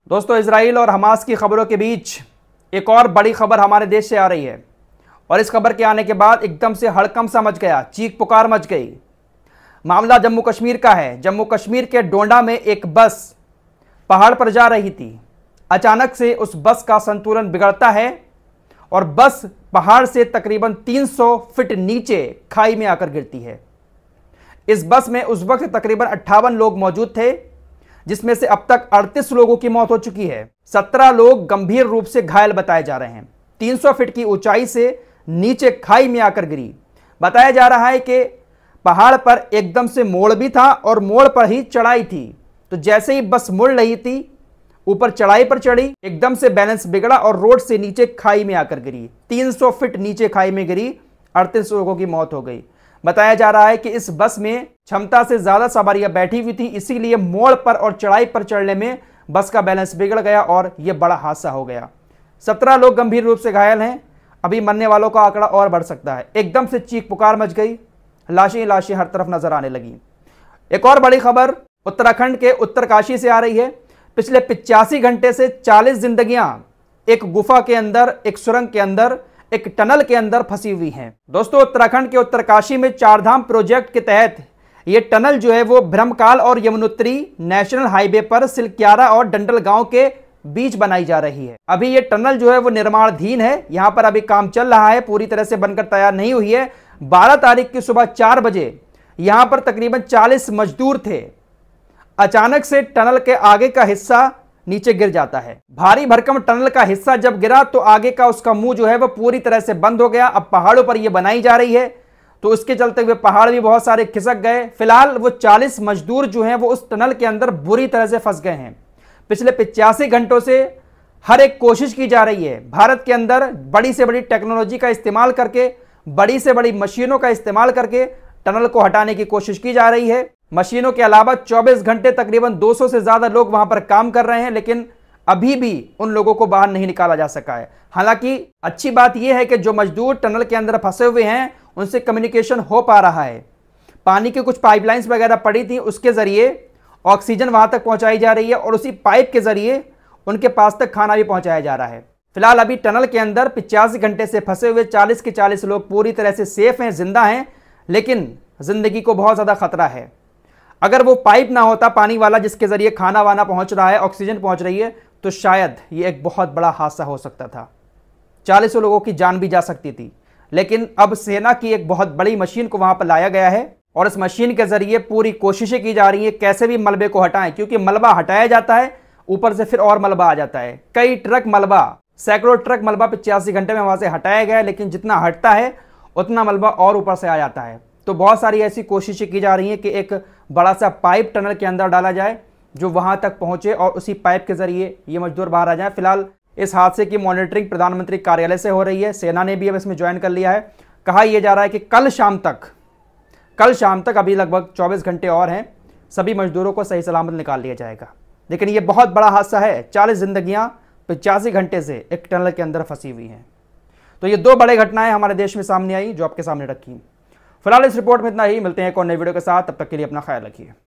दोस्तों, इजराइल और हमास की खबरों के बीच एक और बड़ी खबर हमारे देश से आ रही है और इस खबर के आने के बाद एकदम से हड़कंप सा मच गया, चीख पुकार मच गई। मामला जम्मू कश्मीर का है। जम्मू कश्मीर के डोंडा में एक बस पहाड़ पर जा रही थी। अचानक से उस बस का संतुलन बिगड़ता है और बस पहाड़ से तकरीबन 300 फीट नीचे खाई में आकर गिरती है। इस बस में उस वक्त तकरीबन 58 लोग मौजूद थे, जिसमें से अब तक 38 लोगों की मौत हो चुकी है। 17 लोग गंभीर रूप से घायल बताए जा रहे हैं। 300 फीट की ऊंचाई से नीचे खाई में आकर गिरी। बताया जा रहा है कि पहाड़ पर एकदम से मोड़ भी था और मोड़ पर ही चढ़ाई थी। तो जैसे ही बस मुड़ रही थी, ऊपर चढ़ाई पर चढ़ी, एकदम से बैलेंस बिगड़ा और रोड से नीचे खाई में आकर गिरी। 300 फीट नीचे खाई में गिरी, 38 लोगों की मौत हो गई। बताया जा रहा है कि इस बस में क्षमता से ज्यादा सवारियां बैठी हुई थी, इसीलिए मोड़ पर और चढ़ाई पर चढ़ने में बस का बैलेंस बिगड़ गया और यह बड़ा हादसा हो गया। 17 लोग गंभीर रूप से घायल हैं। अभी मरने वालों का आंकड़ा और बढ़ सकता है। एकदम से चीख पुकार मच गई, लाशें लाशें हर तरफ नजर आने लगी। एक और बड़ी खबर उत्तराखंड के उत्तरकाशी से आ रही है। पिछले 85 घंटे से 40 जिंदगियां एक गुफा के अंदर, एक सुरंग के अंदर, एक टनल के अंदर फंसी हुई हैं। दोस्तों, उत्तराखंड के उत्तरकाशी में चारधाम प्रोजेक्ट के तहत ये टनल जो है वो ब्रह्मकाल और यमुनोत्री नेशनल हाईवे पर सिलक्यारा और डंडल गांव के बीच बनाई जा रही है। अभी ये टनल जो है वो निर्माणाधीन है। यहां पर अभी काम चल रहा है, पूरी तरह से बनकर तैयार नहीं हुई है। 12 तारीख की सुबह 4 बजे यहां पर तकरीबन 40 मजदूर थे। अचानक से टनल के आगे का हिस्सा नीचे गिर जाता है। भारी भरकम टनल का हिस्सा जब गिरा तो आगे का उसका मुंह जो है वो पूरी तरह से बंद हो गया। अब पहाड़ों पर यह बनाई जा रही है, तो उसके चलते हुए पहाड़ भी बहुत सारे खिसक गए। फिलहाल वो 40 मजदूर जो हैं वो उस टनल के अंदर बुरी तरह से फंस गए हैं। पिछले 85 घंटों से हर एक कोशिश की जा रही है। भारत के अंदर बड़ी से बड़ी टेक्नोलॉजी का इस्तेमाल करके, बड़ी से बड़ी मशीनों का इस्तेमाल करके टनल को हटाने की कोशिश की जा रही है। मशीनों के अलावा 24 घंटे तकरीबन 200 से ज्यादा लोग वहां पर काम कर रहे हैं, लेकिन अभी भी उन लोगों को बाहर नहीं निकाला जा सका है। हालांकि अच्छी बात यह है कि जो मजदूर टनल के अंदर फंसे हुए हैं उनसे कम्युनिकेशन हो पा रहा है। पानी की कुछ पाइपलाइंस वगैरह पड़ी थी, उसके जरिए ऑक्सीजन वहां तक पहुंचाई जा रही है और उसी पाइप के जरिए उनके पास तक खाना भी पहुंचाया जा रहा है। फिलहाल अभी टनल के अंदर 85 घंटे से फंसे हुए 40 के 40 लोग पूरी तरह से सेफ हैं, जिंदा हैं, लेकिन जिंदगी को बहुत ज्यादा खतरा है। अगर वो पाइप ना होता पानी वाला जिसके जरिए खाना वाना पहुंच रहा है, ऑक्सीजन पहुंच रही है, तो शायद ये एक बहुत बड़ा हादसा हो सकता था। 40 लोगों की जान भी जा सकती थी। लेकिन अब सेना की एक बहुत बड़ी मशीन को वहां पर लाया गया है और इस मशीन के जरिए पूरी कोशिशें की जा रही है कैसे भी मलबे को हटाएं, क्योंकि मलबा हटाया जाता है, ऊपर से फिर और मलबा आ जाता है। कई ट्रक मलबा, सैकड़ों ट्रक मलबा 85 घंटे में वहां से हटाया गया है, लेकिन जितना हटता है उतना मलबा और ऊपर से आ जाता है। तो बहुत सारी ऐसी कोशिशें की जा रही हैं कि एक बड़ा सा पाइप टनल के अंदर डाला जाए जो वहां तक पहुंचे और उसी पाइप के जरिए ये मजदूर बाहर आ जाए। फिलहाल इस हादसे की मॉनिटरिंग प्रधानमंत्री कार्यालय से हो रही है। सेना ने भी अब इसमें ज्वाइन कर लिया है। कहा यह जा रहा है कि कल शाम तक अभी लगभग 24 घंटे और हैं, सभी मजदूरों को सही सलामत निकाल लिया जाएगा। लेकिन यह बहुत बड़ा हादसा है। 40 जिंदगियां 85 घंटे से एक टनल के अंदर फंसी हुई हैं। तो ये 2 बड़े घटनाएं हमारे देश में सामने आई जो आपके सामने रखी। फिलहाल इस रिपोर्ट में इतना ही। मिलते हैं एक और नई वीडियो के साथ, तब तक के लिए अपना ख्याल रखिए।